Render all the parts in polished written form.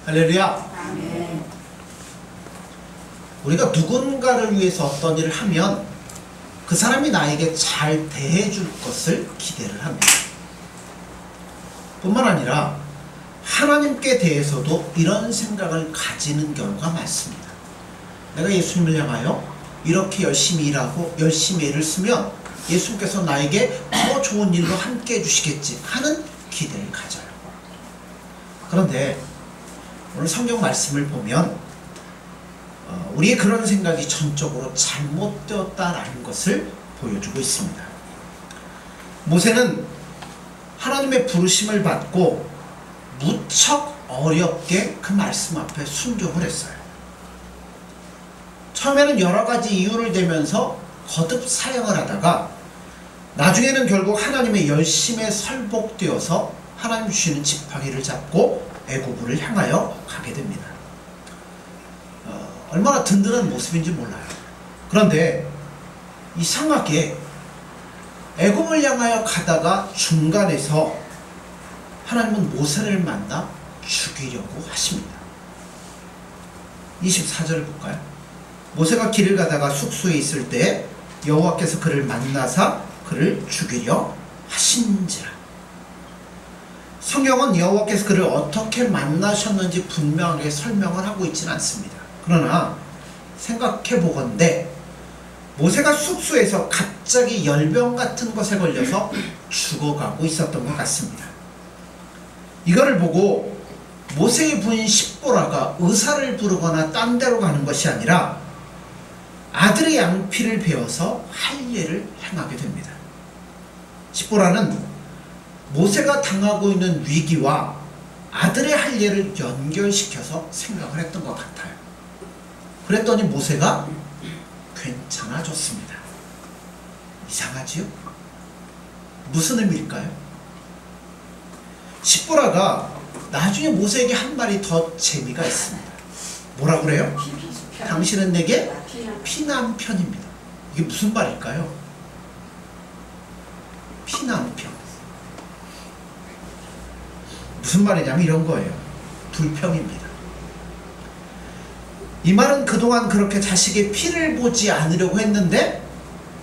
할렐루야. 아멘. 우리가 누군가를 위해서 어떤 일을 하면 그 사람이 나에게 잘 대해줄 것을 기대를 합니다. 뿐만 아니라 하나님께 대해서도 이런 생각을 가지는 경우가 많습니다. 내가 예수님을 향하여 이렇게 열심히 일하고 열심히 애를 쓰면 예수님께서 나에게 더 좋은 일로 함께 해주시겠지 하는 기대를 가져요. 그런데 오늘 성경 말씀을 보면 우리의 그런 생각이 전적으로 잘못되었다라는 것을 보여주고 있습니다. 모세는 하나님의 부르심을 받고 무척 어렵게 그 말씀 앞에 순종을 했어요. 처음에는 여러 가지 이유를 대면서 거듭 사역을 하다가 나중에는 결국 하나님의 열심에 설복되어서 하나님 주시는 지팡이를 잡고 애굽을 향하여 가게 됩니다. 얼마나 든든한 모습인지 몰라요. 그런데 이상하게 애굽을 향하여 가다가 중간에서 하나님은 모세를 만나 죽이려고 하십니다. 24절을 볼까요? 모세가 길을 가다가 숙소에 있을 때 여호와께서 그를 만나사 그를 죽이려 하신지라. 성경은 여호와께서 그를 어떻게 만나셨는지 분명하게 설명을 하고 있지는 않습니다. 그러나 생각해 보건대 모세가 숙소에서 갑자기 열병 같은 것에 걸려서 죽어가고 있었던 것 같습니다. 이거를 보고 모세의 부인 십보라가 의사를 부르거나 딴 데로 가는 것이 아니라 아들의 양피를 베어서 할례를 행하게 됩니다. 십보라는 모세가 당하고 있는 위기와 아들의 할례를 연결시켜서 생각을 했던 것 같아요. 그랬더니 모세가 괜찮아졌습니다. 이상하지요? 무슨 의미일까요? 십보라가 나중에 모세에게 한 말이 더 재미가 있습니다. 뭐라 그래요? 당신은 내게 피난편입니다. 이게 무슨 말일까요? 피난편. 무슨 말이냐면 이런 거예요. 불평입니다. 이 말은 그동안 그렇게 자식의 피를 보지 않으려고 했는데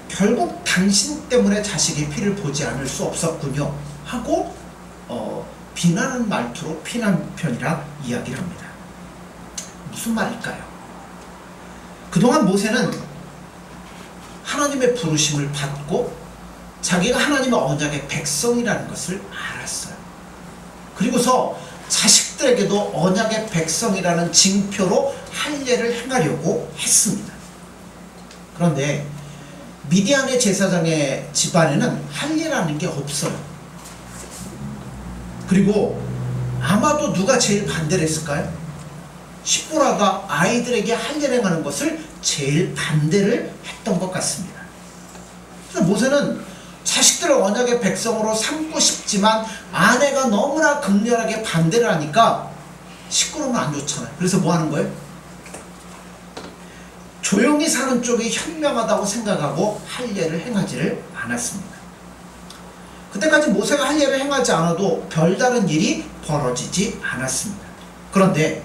결국 당신 때문에 자식의 피를 보지 않을 수 없었군요 하고 비난하는 말투로 피난편이라 이야기를 합니다. 무슨 말일까요? 그동안 모세는 하나님의 부르심을 받고 자기가 하나님의 언약의 백성이라는 것을 알았어요. 그리고서 자식들에게도 언약의 백성이라는 징표로 할례를 행하려고 했습니다. 그런데 미디안의 제사장의 집안에는 할례라는 게 없어요. 그리고 아마도 누가 제일 반대를 했을까요? 십보라가 아이들에게 할례를 행하는 것을 제일 반대를 했던 것 같습니다. 그래서 모세는 자식들을 언약의 백성으로 삼고 싶지만 아내가 너무나 극렬하게 반대를 하니까 시끄러우면 안 좋잖아요. 그래서 뭐 하는 거예요? 조용히 사는 쪽이 현명하다고 생각하고 할례를 행하지를 않았습니다. 그때까지 모세가 할례를 행하지 않아도 별다른 일이 벌어지지 않았습니다. 그런데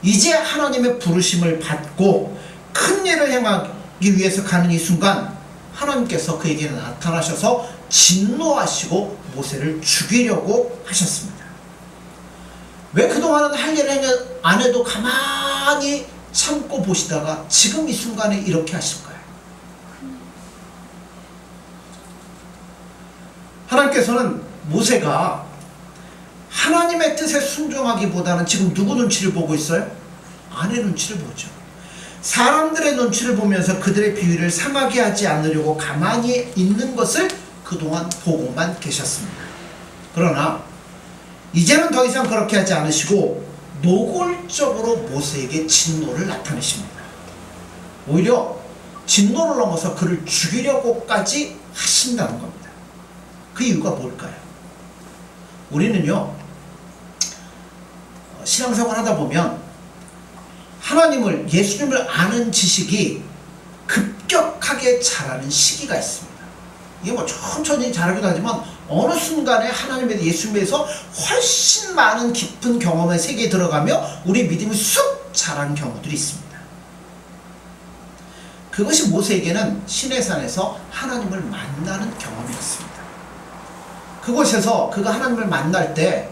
이제 하나님의 부르심을 받고 큰 일을 행하기 위해서 가는 이 순간 하나님께서 그에게 나타나셔서 진노하시고 모세를 죽이려고 하셨습니다. 왜 그동안은 할례를 안 해도 가만히 참고 보시다가 지금 이 순간에 이렇게 하실까요? 하나님께서는 모세가 하나님의 뜻에 순종하기보다는 지금 누구 눈치를 보고 있어요? 아내 눈치를 보죠. 사람들의 눈치를 보면서 그들의 비위를 상하게 하지 않으려고 가만히 있는 것을 그동안 보고만 계셨습니다. 그러나 이제는 더 이상 그렇게 하지 않으시고 노골적으로 모세에게 진노를 나타내십니다. 오히려 진노를 넘어서 그를 죽이려고까지 하신다는 겁니다. 그 이유가 뭘까요? 우리는요, 신앙생활 하다 보면 하나님을, 예수님을 아는 지식이 급격하게 자라는 시기가 있습니다. 이게 뭐 천천히 자라기도 하지만 어느 순간에 하나님에 대해 예수님에서 훨씬 많은 깊은 경험의 세계에 들어가며 우리 믿음이 쑥 자란 경우들이 있습니다. 그것이 모세에게는 시내산에서 하나님을 만나는 경험이었습니다. 그곳에서 그가 하나님을 만날 때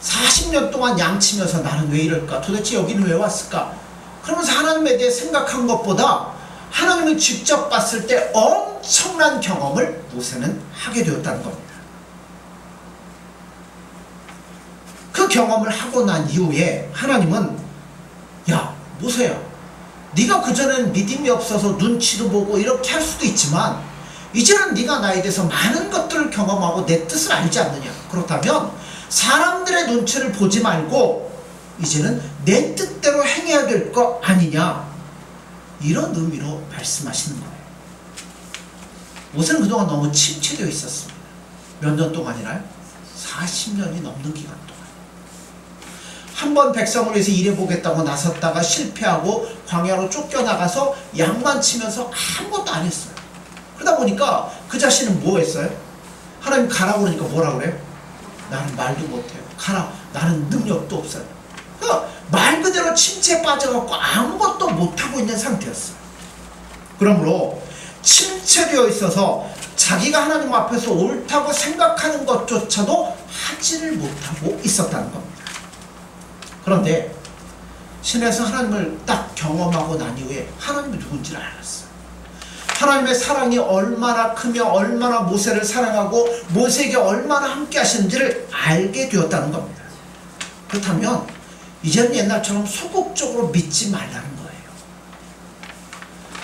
40년 동안 양치면서 나는 왜 이럴까? 도대체 여기는 왜 왔을까? 그러면서 하나님에 대해 생각한 것보다 하나님을 직접 봤을 때 엄청난 경험을 모세는 하게 되었다는 겁니다. 그 경험을 하고 난 이후에 하나님은 야 모세야, 네가 그전에는 믿음이 없어서 눈치도 보고 이렇게 할 수도 있지만 이제는 네가 나에 대해서 많은 것들을 경험하고 내 뜻을 알지 않느냐? 그렇다면 사람들의 눈치를 보지 말고 이제는 내 뜻대로 행해야 될 거 아니냐? 이런 의미로 말씀하시는 거예요. 모세는 그동안 너무 침체되어 있었습니다. 몇 년 동안이나요? 40년이 넘는 기간 동안. 한 번 백성을 위해서 일해보겠다고 나섰다가 실패하고 광야로 쫓겨나가서 양만 치면서 아무것도 안 했어요. 그러다 보니까 그 자신은 뭐 했어요? 하나님 가라고 그러니까 뭐라 그래요? 나는 말도 못해요. 가라. 나는 능력도 없어요. 그러니까 말 그대로 침체에 빠져갖고 아무것도 못하고 있는 상태였어요. 그러므로 침체되어 있어서 자기가 하나님 앞에서 옳다고 생각하는 것조차도 하지를 못하고 있었다는 겁니다. 그런데 신에서 하나님을 딱 경험하고 난 이후에 하나님이 누군지를 알았어요. 하나님의 사랑이 얼마나 크며 얼마나 모세를 사랑하고 모세에게 얼마나 함께 하시는지를 알게 되었다는 겁니다. 그렇다면 이제는 옛날처럼 소극적으로 믿지 말라는 거예요.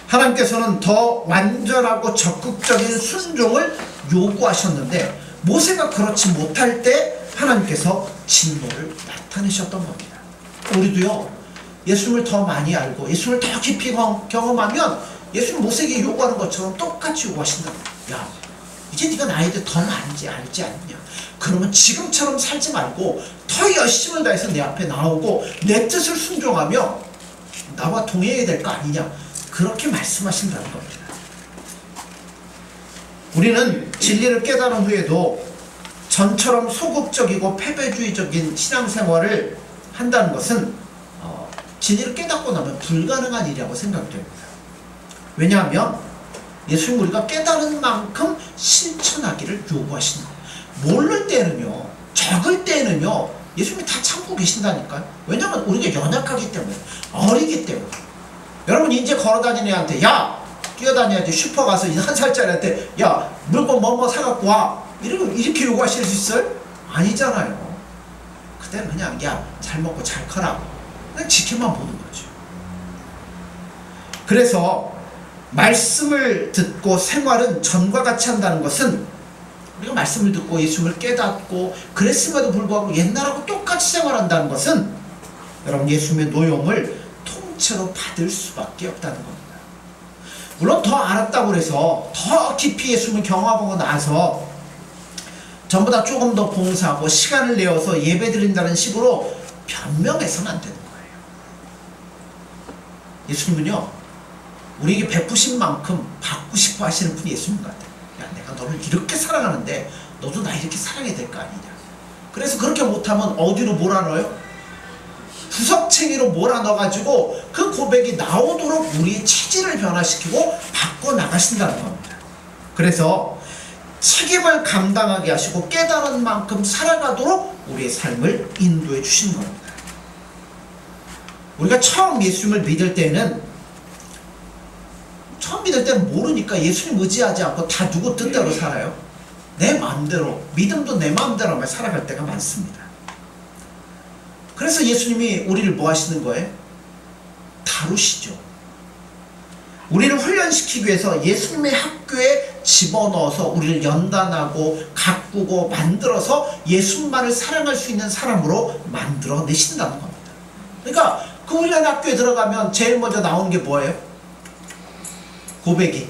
하나님께서는 더 완전하고 적극적인 순종을 요구하셨는데 모세가 그렇지 못할 때 하나님께서 진노를 나타내셨던 겁니다. 우리도요, 예수님을 더 많이 알고 예수님을 더 깊이 경험하면 예수님 모세에게 요구하는 것처럼 똑같이 요구하신다. 야, 이제 네가 나에 대해 더 많이 알지 않냐? 그러면 지금처럼 살지 말고 더 열심을 다해서 내 앞에 나오고 내 뜻을 순종하며 나와 동행해야 될 거 아니냐? 그렇게 말씀하신다는 겁니다. 우리는 진리를 깨달은 후에도 전처럼 소극적이고 패배주의적인 신앙생활을 한다는 것은 진리를 깨닫고 나면 불가능한 일이라고 생각됩니다. 왜냐하면 예수님 우리가 깨달은 만큼 실천하기를 요구하시는 거예요. 모를 때는요, 적을 때는요, 예수님이 다 참고 계신다니까요. 왜냐하면 우리가 연약하기 때문에, 어리기 때문에. 여러분 이제 걸어다니는 애한테 야 뛰어다녀야지, 슈퍼 가서 한 살짜리한테 야 물건 뭐뭐 사갖고 와 이렇게 요구하실 수 있어요? 아니잖아요. 그때는 그냥 야 잘 먹고 잘 커라, 그냥 지켜만 보는 거죠. 그래서 말씀을 듣고 생활은 전과 같이 한다는 것은 우리가 말씀을 듣고 예수님을 깨닫고 그랬음에도 불구하고 옛날하고 똑같이 생활한다는 것은 여러분 예수님의 노용을 통째로 받을 수밖에 없다는 겁니다. 물론 더 알았다고 해서 더 깊이 예수님을 경험하고 나서 전부 다 조금 더 봉사하고 시간을 내어서 예배 드린다는 식으로 변명해서는 안 되는 거예요. 예수님은요 우리에게 베푸신 만큼 받고 싶어 하시는 분이 예수님 같아요. 야, 내가 너를 이렇게 사랑하는데 너도 나 이렇게 사랑해야 될 거 아니냐. 그래서 그렇게 못하면 어디로 몰아넣어요? 구석챙이로 몰아넣어가지고 그 고백이 나오도록 우리의 체질을 변화시키고 바꿔나가신다는 겁니다. 그래서 책임을 감당하게 하시고 깨달은 만큼 살아가도록 우리의 삶을 인도해 주시는 겁니다. 우리가 처음 예수님을 믿을 때는 모르니까 예수님 의지하지 않고 다 누구 뜻대로 살아요. 내 마음대로, 믿음도 내 마음대로 살아갈 때가 많습니다. 그래서 예수님이 우리를 뭐 하시는 거예요? 다루시죠. 우리를 훈련시키기 위해서 예수님의 학교에 집어넣어서 우리를 연단하고 가꾸고 만들어서 예수님만을 사랑할 수 있는 사람으로 만들어내신다는 겁니다. 그러니까 그 훈련 학교에 들어가면 제일 먼저 나오는 게 뭐예요? 고백이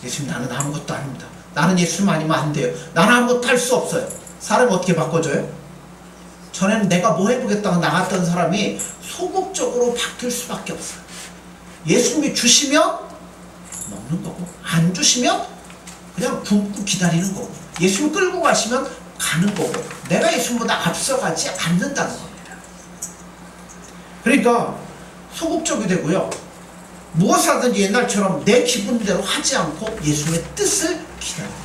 예수님 나는 아무것도 아닙니다. 나는 예수님 아니면 안 돼요. 나는 아무것도 할 수 없어요. 사람이 어떻게 바꿔줘요? 전에는 내가 뭐 해보겠다고 나갔던 사람이 소극적으로 바뀔 수밖에 없어요. 예수님이 주시면 먹는 거고 안 주시면 그냥 굶고 기다리는 거고, 예수님 끌고 가시면 가는 거고, 내가 예수님보다 앞서가지 않는다는 겁니다. 그러니까 소극적이 되고요, 무엇을 하든지 옛날처럼 내 기분대로 하지 않고 예수님의 뜻을 기다립니다.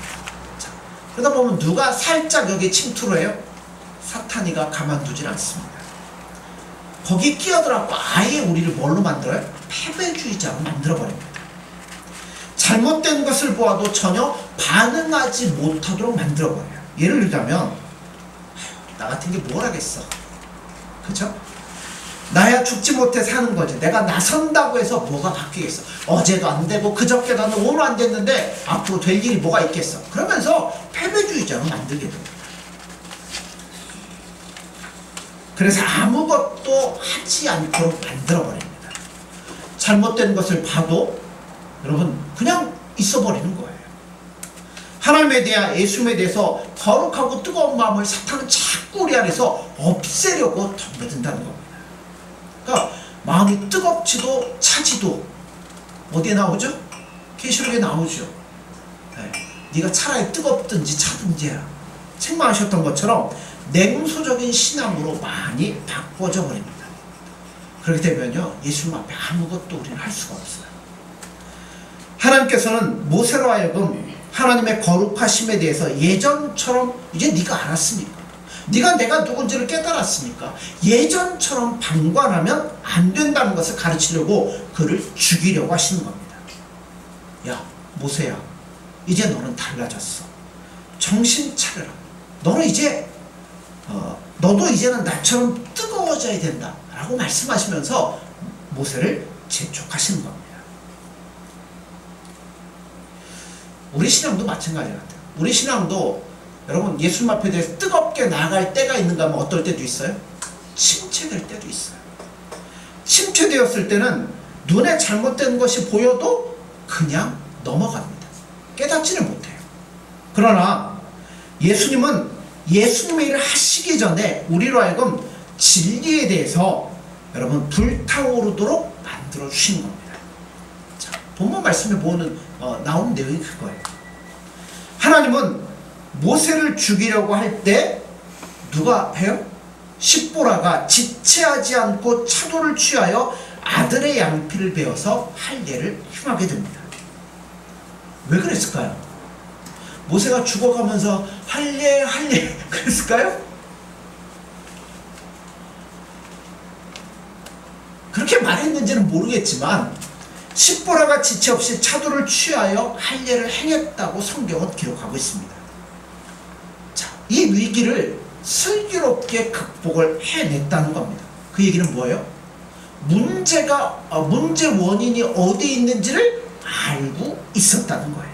자, 그러다 보면 누가 살짝 여기 침투를 해요? 사탄이가 가만두질 않습니다. 거기 끼어들어갖고 아예 우리를 뭘로 만들어요? 패배주의자로 만들어버립니다. 잘못된 것을 보아도 전혀 반응하지 못하도록 만들어버려요. 예를 들자면, 나 같은 게 뭘 하겠어, 그쵸? 나야 죽지 못해 사는 거지. 내가 나선다고 해서 뭐가 바뀌겠어. 어제도 안 되고 그저께도 안 되고 오늘 안 됐는데 앞으로 될 일이 뭐가 있겠어. 그러면서 패배주의자로 만들게 됩니다. 그래서 아무것도 하지 않도록 만들어버립니다. 잘못된 것을 봐도 여러분 그냥 있어버리는 거예요. 하나님에 대한, 예수님에 대해서 거룩하고 뜨거운 마음을 사탄은 자꾸 우리 안에서 없애려고 덤벼든다는 겁니다. 그러니까 마음이 뜨겁지도 차지도 어디에 나오죠? 계시록에 나오죠. 네. 네가 차라리 뜨겁든지 차든지 해라. 책망하셨던 것처럼 냉소적인 신앙으로 많이 바꿔져 버립니다. 그렇게 되면요, 예수님 앞에 아무것도 우리는 할 수가 없어요. 하나님께서는 모세로 하여금 하나님의 거룩하심에 대해서 예전처럼, 이제 네가 알았으니까, 네가 내가 누군지를 깨달았으니까 예전처럼 방관하면 안 된다는 것을 가르치려고 그를 죽이려고 하시는 겁니다. 야, 모세야, 이제 너는 달라졌어. 정신 차려라. 너는 이제 너도 이제는 나처럼 뜨거워져야 된다 라고 말씀하시면서 모세를 재촉하시는 겁니다. 우리 신앙도 마찬가지 같아요. 우리 신앙도 여러분 예수님 앞에 대해서 뜨겁게 나아갈 때가 있는가 하면 어떨 때도 있어요? 침체될 때도 있어요. 침체되었을 때는 눈에 잘못된 것이 보여도 그냥 넘어갑니다. 깨닫지를 못해요. 그러나 예수님은 예수님의 일을 하시기 전에 우리로 하여금 진리에 대해서 여러분 불타오르도록 만들어 주시는 겁니다. 자, 본문 말씀에 나오는 내용이 그거예요. 하나님은 모세를 죽이려고 할 때 누가 해요? 십보라가 지체하지 않고 차도를 취하여 아들의 양피를 베어서 할례를 행하게 됩니다. 왜 그랬을까요? 모세가 죽어가면서 할례 그랬을까요? 그렇게 말했는지는 모르겠지만 십보라가 지체 없이 차도를 취하여 할례를 행했다고 성경은 기록하고 있습니다. 자, 이 위기를 슬기롭게 극복을 해냈다는 겁니다. 그 얘기는 뭐예요? 문제 원인이 어디에 있는지를 알고 있었다는 거예요.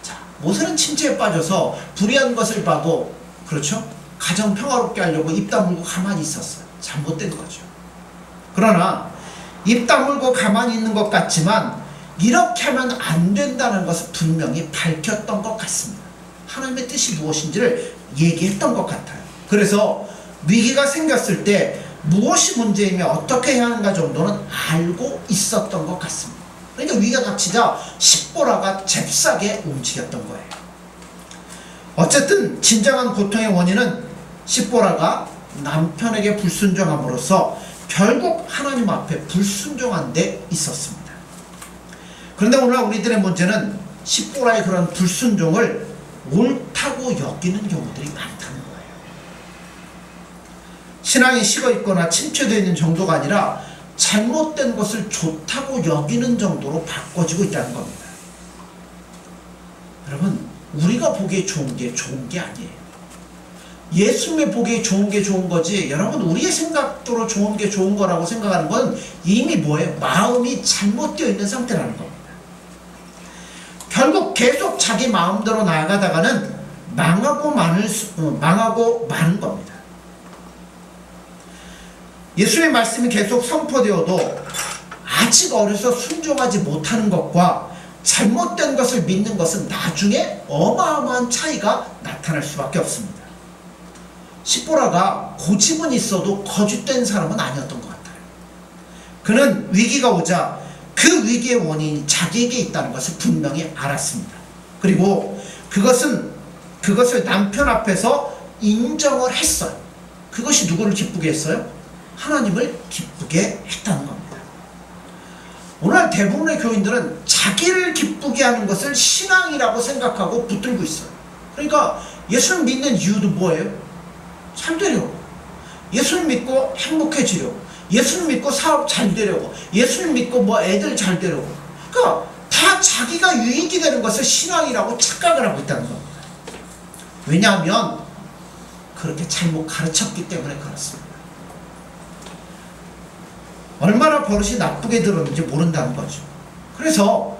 자, 모세는 침체에 빠져서 불의한 것을 봐도, 그렇죠? 가정 평화롭게 하려고 입 다물고 가만히 있었어요. 잘못된 거죠. 그러나 입 다물고 가만히 있는 것 같지만 이렇게 하면 안 된다는 것을 분명히 밝혔던 것 같습니다. 하나님의 뜻이 무엇인지를 얘기했던 것 같아요. 그래서 위기가 생겼을 때 무엇이 문제이며 어떻게 해야 하는가 정도는 알고 있었던 것 같습니다. 그러니까 위기가 닥치자 십보라가 잽싸게 움직였던 거예요. 어쨌든 진정한 고통의 원인은 십보라가 남편에게 불순종함으로써 결국 하나님 앞에 불순종한 데 있었습니다. 그런데 오늘 우리들의 문제는 십보라의 그런 불순종을 옳다고 여기는 경우들이 많다는 거예요. 신앙이 식어있거나 침체되어 있는 정도가 아니라 잘못된 것을 좋다고 여기는 정도로 바꿔지고 있다는 겁니다. 여러분, 우리가 보기에 좋은 게 아니에요. 예수님의 보기에 좋은 게 좋은 거지, 여러분 우리의 생각대로 좋은 게 좋은 거라고 생각하는 건 이미 뭐예요? 마음이 잘못되어 있는 상태라는 겁니다. 결국 계속 자기 마음대로 나아가다가는 망하고 마는 겁니다. 예수님의 말씀이 계속 선포되어도 아직 어려서 순종하지 못하는 것과 잘못된 것을 믿는 것은 나중에 어마어마한 차이가 나타날 수밖에 없습니다. 십보라가 고집은 있어도 거짓된 사람은 아니었던 것 같아요. 그는 위기가 오자 그 위기의 원인이 자기에게 있다는 것을 분명히 알았습니다. 그리고 그것을 남편 앞에서 인정을 했어요. 그것이 누구를 기쁘게 했어요? 하나님을 기쁘게 했다는 겁니다. 오늘 대부분의 교인들은 자기를 기쁘게 하는 것을 신앙이라고 생각하고 붙들고 있어요. 그러니까 예수를 믿는 이유도 뭐예요? 잘 되려고. 예수를 믿고 행복해지려고. 예수를 믿고 사업 잘 되려고. 예수를 믿고 뭐 애들 잘 되려고. 그러니까 다 자기가 유익이 되는 것을 신앙이라고 착각을 하고 있다는 겁니다. 왜냐하면 그렇게 잘못 가르쳤기 때문에 그렇습니다. 얼마나 버릇이 나쁘게 들었는지 모른다는 거죠. 그래서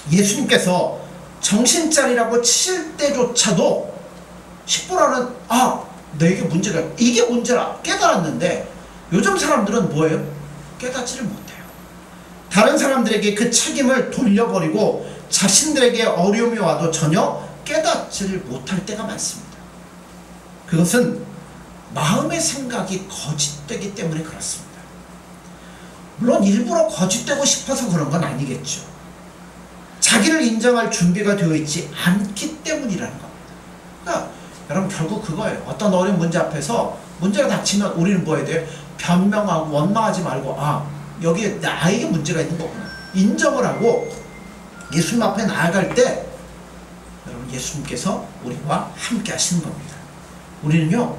예수님께서 정신 차리라고 칠 때조차도 십보라는 너에게 문제가 이게 문제라 깨달았는데 요즘 사람들은 뭐예요? 깨닫지를 못해요. 다른 사람들에게 그 책임을 돌려버리고 자신들에게 어려움이 와도 전혀 깨닫지를 못할 때가 많습니다. 그것은 마음의 생각이 거짓되기 때문에 그렇습니다. 물론 일부러 거짓되고 싶어서 그런 건 아니겠죠. 자기를 인정할 준비가 되어 있지 않기 때문이라는 겁니다. 그러니까 여러분 결국 그거예요. 어떤 어려운 문제 앞에서 문제가 닥치면 우리는 뭐 해야 돼요? 변명하고 원망하지 말고 여기에 나에게 문제가 있는 거구나. 인정을 하고 예수님 앞에 나아갈 때 여러분 예수님께서 우리와 함께 하시는 겁니다. 우리는요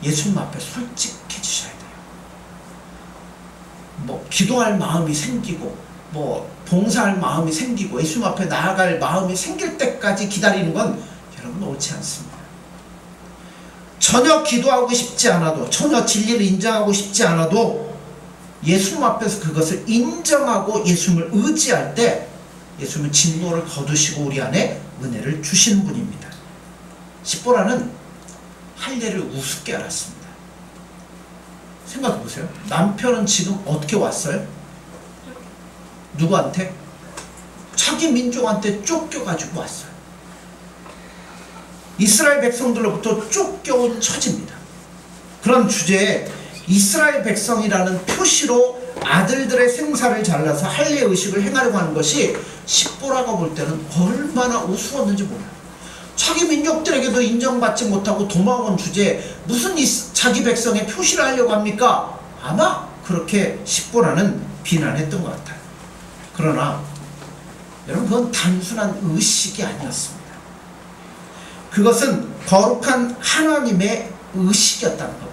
예수님 앞에 솔직해지셔야 돼요. 뭐 기도할 마음이 생기고 뭐 봉사할 마음이 생기고 예수님 앞에 나아갈 마음이 생길 때까지 기다리는 건 여러분 옳지 않습니다. 전혀 기도하고 싶지 않아도 전혀 진리를 인정하고 싶지 않아도 예수님 앞에서 그것을 인정하고 예수님을 의지할 때 예수님은 진노를 거두시고 우리 안에 은혜를 주시는 분입니다. 십보라는 할례를 우습게 알았습니다. 생각해보세요. 남편은 지금 어떻게 왔어요? 누구한테? 자기 민족한테 쫓겨가지고 왔어요. 이스라엘 백성들로부터 쫓겨온 처지입니다. 그런 주제에 이스라엘 백성이라는 표시로 아들들의 생사를 잘라서 할례 의식을 행하려고 하는 것이 십보라가 볼 때는 얼마나 우스웠는지 몰라요. 자기 민족들에게도 인정받지 못하고 도망온 주제에 무슨 자기 백성의 표시를 하려고 합니까? 아마 그렇게 십보라는 비난했던 것 같아요. 그러나 여러분 그건 단순한 의식이 아니었습니다. 그것은 거룩한 하나님의 의식이었다는 겁니다.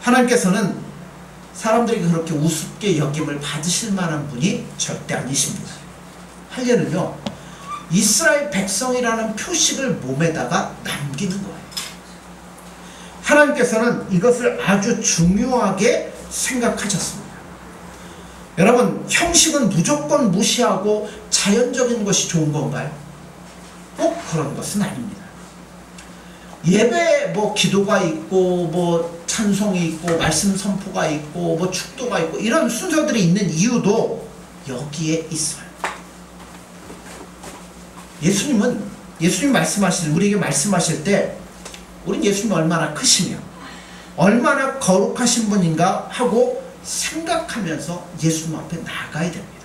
하나님께서는 사람들에게 그렇게 우습게 여김을 받으실 만한 분이 절대 아니십니다. 할례는요 이스라엘 백성이라는 표식을 몸에다가 남기는 거예요. 하나님께서는 이것을 아주 중요하게 생각하셨습니다. 여러분 형식은 무조건 무시하고 자연적인 것이 좋은 건가요? 꼭 그런 것은 아닙니다. 예배에 뭐 기도가 있고 뭐 찬송이 있고 말씀 선포가 있고 뭐 축도가 있고 이런 순서들이 있는 이유도 여기에 있어요. 예수님 말씀하실 우리에게 말씀하실 때 우린 예수님이 얼마나 크시며 얼마나 거룩하신 분인가 하고 생각하면서 예수님 앞에 나가야 됩니다.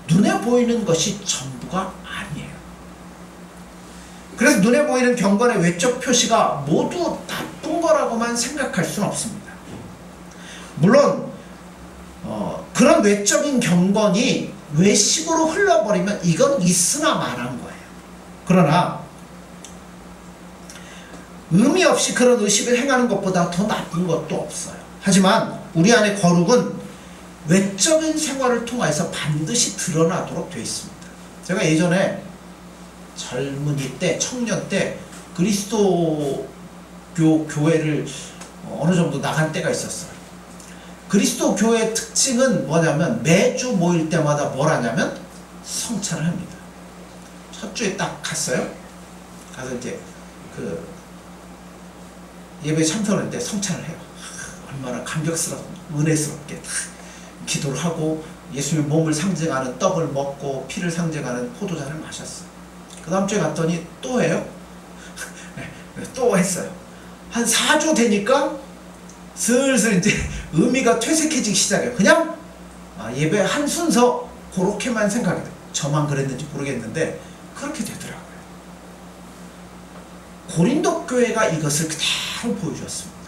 눈에 보이는 것이 전부가 아니에요. 그래서 눈에 보이는 경건의 외적 표시가 모두 나쁜 거라고만 생각할 수는 없습니다. 물론 그런 외적인 경건이 외식으로 흘러버리면 이건 있으나 마나한 거예요. 그러나 의미 없이 그런 의식을 행하는 것보다 더 나쁜 것도 없어요. 하지만 우리 안의 거룩은 외적인 생활을 통해서 반드시 드러나도록 되어 있습니다. 제가 예전에 젊은이 때, 청년 때 그리스도교 교회를 어느 정도 나간 때가 있었어요. 그리스도 교회의 특징은 뭐냐면 매주 모일 때마다 뭘 하냐면 성찬을 합니다. 첫 주에 딱 갔어요. 가서 이제 그 예배에 참석할 때 성찬을 해요. 얼마나 감격스럽고 은혜스럽게 기도를 하고 예수님의 몸을 상징하는 떡을 먹고 피를 상징하는 포도잔을 마셨어요. 그 다음 주에 갔더니 또 해요. 또 했어요. 한 4주 되니까 슬슬 이제 의미가 퇴색해지기 시작해요. 그냥 예배 한 순서 그렇게만 생각이 돼요. 저만 그랬는지 모르겠는데 그렇게 되더라고요. 고린도 교회가 이것을 그대로 보여주었습니다.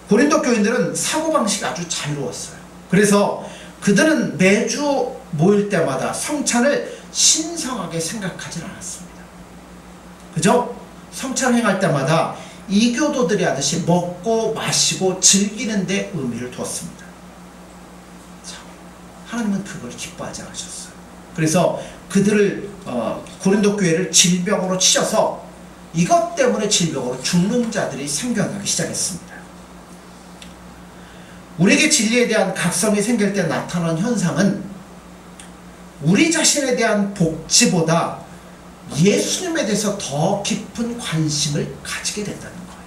고린도 교인들은 사고방식이 아주 자유로웠어요. 그래서 그들은 매주 모일 때마다 성찬을 신성하게 생각하지 않았습니다. 그저 성찬 행할 때마다 이교도들이 하듯이 먹고 마시고 즐기는 데 의미를 두었습니다. 자, 하나님은 그걸 기뻐하지 않으셨어요. 그래서 그들을 고린도 교회를 질병으로 치셔서 이것 때문에 질병으로 죽는 자들이 생겨나기 시작했습니다. 우리에게 진리에 대한 각성이 생길 때 나타나는 현상은 우리 자신에 대한 복지보다 예수님에 대해서 더 깊은 관심을 가지게 된다는 거예요.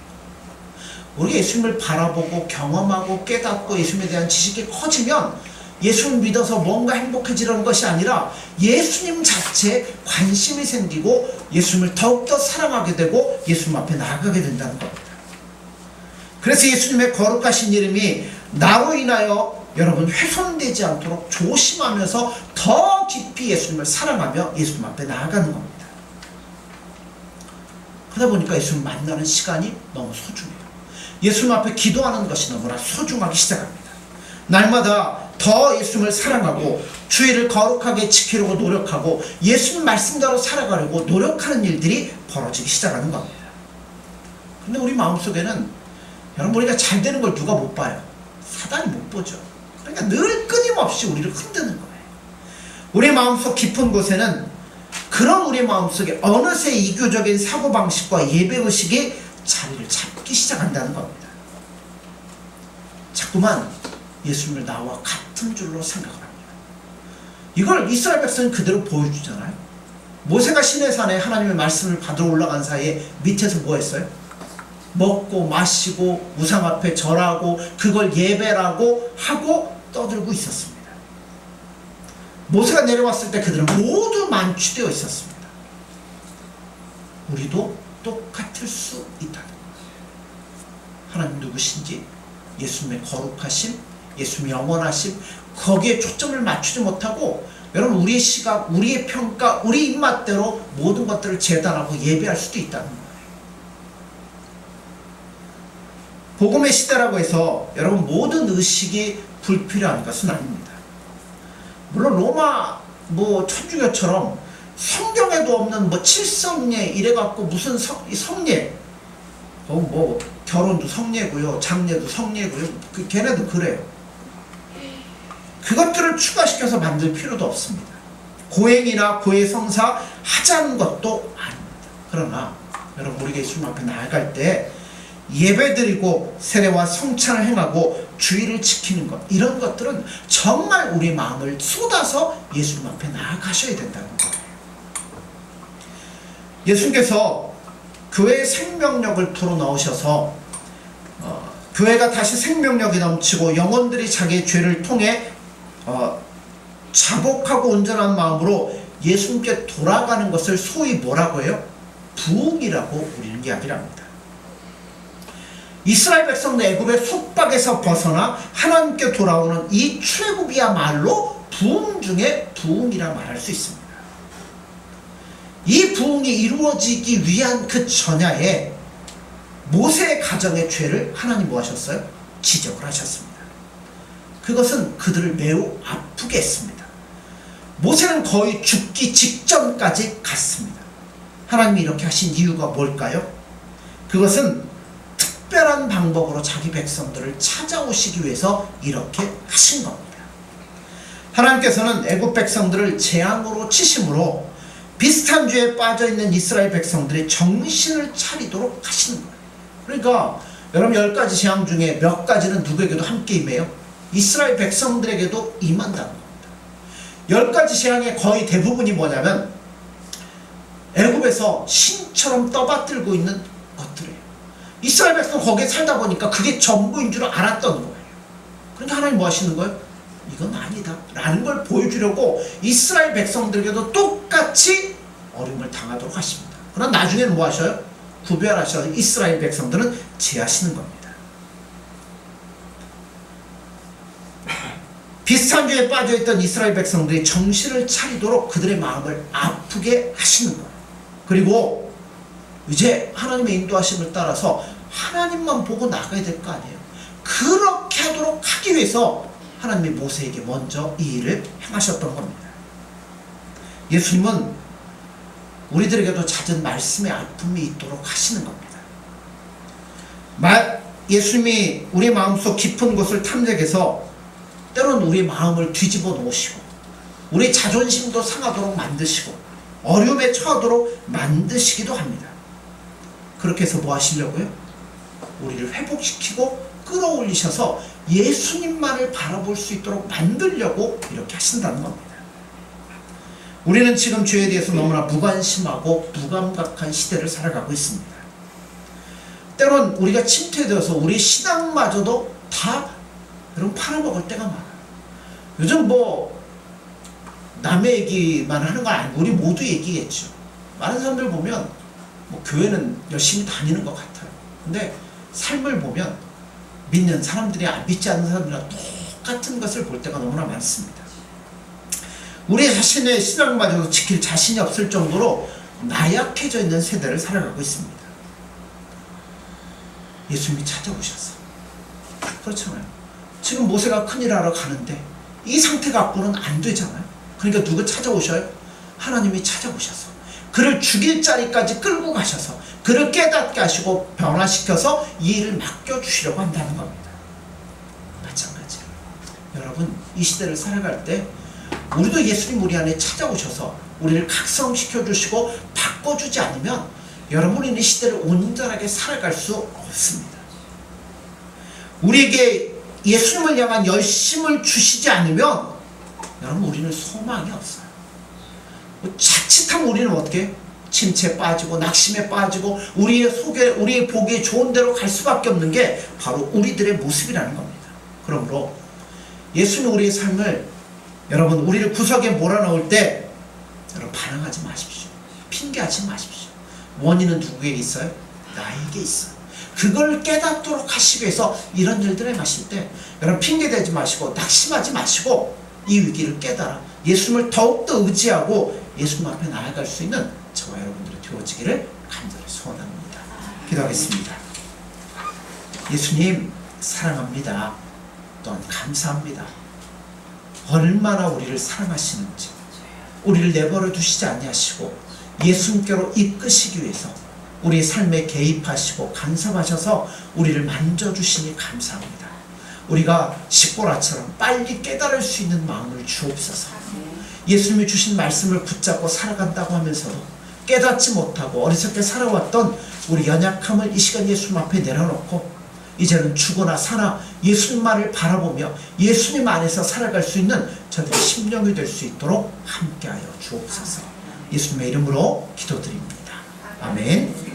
우리 예수님을 바라보고 경험하고 깨닫고 예수님에 대한 지식이 커지면 예수님 믿어서 뭔가 행복해지려는 것이 아니라 예수님 자체에 관심이 생기고 예수님을 더욱더 사랑하게 되고 예수님 앞에 나아가게 된다는 겁니다. 그래서 예수님의 거룩하신 이름이 나로 인하여 여러분 훼손되지 않도록 조심하면서 더 깊이 예수님을 사랑하며 예수님 앞에 나아가는 겁니다. 그러다 보니까 예수님 만나는 시간이 너무 소중해요. 예수님 앞에 기도하는 것이 너무나 소중하기 시작합니다. 날마다 더 예수님을 사랑하고 주의를 거룩하게 지키려고 노력하고 예수님 말씀대로 살아가려고 노력하는 일들이 벌어지기 시작하는 겁니다. 근데 우리 마음속에는 여러분 우리가 잘 되는 걸 누가 못 봐요? 사단이 못 보죠. 그러니까 늘 끊임없이 우리를 흔드는 거예요. 우리 마음속 깊은 곳에는 그런 우리 마음속에 어느새 이교적인 사고방식과 예배의식이 자리를 잡기 시작한다는 겁니다. 자꾸만 예수님을 나와 같은 줄로 생각을 합니다. 이걸 이스라엘 백성은 그대로 보여주잖아요. 모세가 시내산에 하나님의 말씀을 받으러 올라간 사이에 밑에서 뭐 했어요? 먹고 마시고 우상 앞에 절하고 그걸 예배라고 하고 떠들고 있었습니다. 모세가 내려왔을 때 그들은 모두 만취되어 있었습니다. 우리도 똑같을 수 있다는 거예요. 하나님 누구신지 예수님의 거룩하심, 예수님의 영원하심 거기에 초점을 맞추지 못하고 여러분 우리의 시각, 우리의 평가, 우리 입맛대로 모든 것들을 재단하고 예배할 수도 있다는 거예요. 복음의 시대라고 해서 여러분 모든 의식이 불필요한 것은 아닙니다. 물론 로마 천주교처럼 성경에도 없는 칠성례 이래갖고 무슨 성례 결혼도 성례고요 장례도 성례고요 걔네도 그래요. 그것들을 추가시켜서 만들 필요도 없습니다. 고행이나 고해성사 하자는 것도 아닙니다. 그러나 여러분 우리가 예수님 앞에 나아갈 때 예배드리고 세례와 성찬을 행하고 주의를 지키는 것 이런 것들은 정말 우리 마음을 쏟아서 예수님 앞에 나아가셔야 된다는 거예요. 예수님께서 교회의 생명력을 불어넣으셔서 교회가 다시 생명력이 넘치고 영혼들이 자기의 죄를 통해 자복하고 온전한 마음으로 예수님께 돌아가는 것을 소위 뭐라고 해요? 부흥이라고 우리는 이야기를 합니다. 이스라엘 백성들 애굽의 속박에서 벗어나 하나님께 돌아오는 이 출애굽이야말로 부흥 중에 부흥이라 말할 수 있습니다. 이 부흥이 이루어지기 위한 그 전야에 모세의 가정의 죄를 하나님 뭐 하셨어요? 지적을 하셨습니다. 그것은 그들을 매우 아프게 했습니다. 모세는 거의 죽기 직전까지 갔습니다. 하나님이 이렇게 하신 이유가 뭘까요? 그것은 특별한 방법으로 자기 백성들을 찾아오시기 위해서 이렇게 하신 겁니다. 하나님께서는 애굽 백성들을 재앙으로 치심으로 비슷한 죄에 빠져있는 이스라엘 백성들이 정신을 차리도록 하시는 거예요. 그러니까 여러분 10가지 재앙 중에 몇 가지는 누구에게도 함께 임해요? 이스라엘 백성들에게도 임한다는 겁니다. 10가지 재앙의 거의 대부분이 뭐냐면 애굽에서 신처럼 떠받들고 있는 것들이에요. 이스라엘 백성 거기에 살다 보니까 그게 전부인 줄 알았던 거예요. 그러니까 하나님 뭐 하시는 거예요? 이건 아니다 라는 걸 보여주려고 이스라엘 백성들에게도 똑같이 어려움을 당하도록 하십니다. 그러나 나중에는 뭐 하셔요? 구별하셔서 이스라엘 백성들은 제하시는 겁니다. 비슷한 죄에 빠져있던 이스라엘 백성들이 정신을 차리도록 그들의 마음을 아프게 하시는 거예요. 그리고 이제 하나님의 인도하심을 따라서 하나님만 보고 나가야 될 거 아니에요. 그렇게 하도록 하기 위해서 하나님이 모세에게 먼저 이 일을 행하셨던 겁니다. 예수님은 우리들에게도 잦은 말씀의 아픔이 있도록 하시는 겁니다. 예수님이 우리 마음속 깊은 곳을 탐색해서 때로는 우리 마음을 뒤집어 놓으시고 우리 자존심도 상하도록 만드시고 어려움에 처하도록 만드시기도 합니다. 그렇게 해서 뭐 하시려고요? 우리를 회복시키고 끌어올리셔서 예수님만을 바라볼 수 있도록 만들려고 이렇게 하신다는 겁니다. 우리는 지금 죄에 대해서 너무나 무관심하고 무감각한 시대를 살아가고 있습니다. 때론 우리가 침체되어서 우리 신앙마저도 다 여러분 팔아먹을 때가 많아요. 요즘 뭐 남의 얘기만 하는 건 아니고 우리 모두 얘기겠죠. 많은 사람들 보면 뭐 교회는 열심히 다니는 것 같아요. 근데 삶을 보면 믿는 사람들이 믿지 않는 사람들이랑 똑같은 것을 볼 때가 너무나 많습니다. 우리 자신의 신앙마저도 지킬 자신이 없을 정도로 나약해져 있는 세대를 살아가고 있습니다. 예수님이 찾아오셨어. 그렇잖아요. 지금 모세가 큰일 하러 가는데 이 상태 갖고는 안 되잖아요. 그러니까 누가 찾아오셔요? 하나님이 찾아오셔서 그를 죽일 자리까지 끌고 가셔서 그를 깨닫게 하시고 변화시켜서 이 일을 맡겨주시려고 한다는 겁니다. 마찬가지로 여러분 이 시대를 살아갈 때 우리도 예수님 우리 안에 찾아오셔서 우리를 각성시켜 주시고 바꿔주지 않으면 여러분이 이 시대를 온전하게 살아갈 수 없습니다. 우리에게 예수님을 향한 열심을 주시지 않으면 여러분 우리는 소망이 없어요. 자칫하면 우리는 어떻게 침체에 빠지고 낙심에 빠지고 우리의 보기에 좋은 대로 갈 수밖에 없는 게 바로 우리들의 모습이라는 겁니다. 그러므로 예수님 우리의 삶을 여러분 우리를 구석에 몰아넣을 때 여러분 반항하지 마십시오. 핑계하지 마십시오. 원인은 누구에게 있어요? 나에게 있어요. 그걸 깨닫도록 하시기 위해서 이런 일들을 마실 때 여러분 핑계대지 마시고 낙심하지 마시고 이 위기를 깨달아 예수님을 더욱더 의지하고 예수님 앞에 나아갈 수 있는 저와 여러분들이 되어지기를 간절히 소원합니다. 기도하겠습니다. 예수님 사랑합니다. 또한 감사합니다. 얼마나 우리를 사랑하시는지 우리를 내버려 두시지 아니하시고 예수님께로 이끄시기 위해서 우리의 삶에 개입하시고 간섭하셔서 우리를 만져주시니 감사합니다. 우리가 십보라처럼 빨리 깨달을 수 있는 마음을 주옵소서. 예수님이 주신 말씀을 붙잡고 살아간다고 하면서도 깨닫지 못하고 어리석게 살아왔던 우리 연약함을 이 시간 예수님 앞에 내려놓고 이제는 죽거나 사나 예수님만을 바라보며 예수님 안에서 살아갈 수 있는 저들의 심령이 될 수 있도록 함께하여 주옵소서. 예수님의 이름으로 기도드립니다. 아멘.